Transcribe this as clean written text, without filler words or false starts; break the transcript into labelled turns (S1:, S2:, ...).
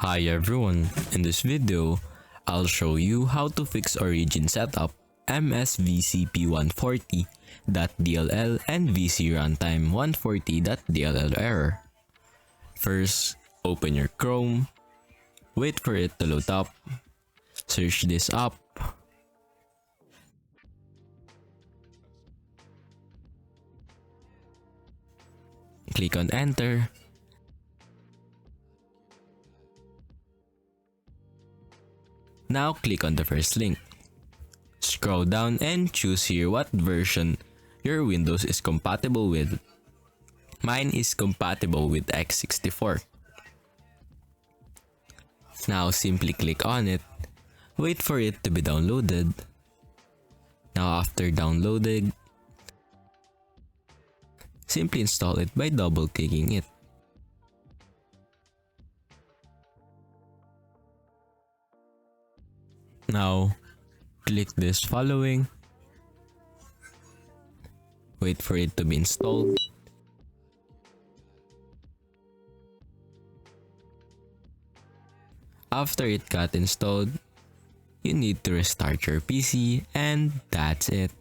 S1: Hi everyone, in this video, I'll show you how to fix Origin setup, MSVCP140.dll and VCRUNTIME140.dll error. First, open your Chrome, wait for it to load up, search this up, click on enter. Now click on the first link. Scroll down and choose here what version your Windows is compatible with. Mine is compatible with x64. Now simply click on it. Wait for it to be downloaded. Now after downloaded, simply install it by double clicking it. Now, click this following. Wait for it to be installed. After it got installed, you need to restart your PC and that's it.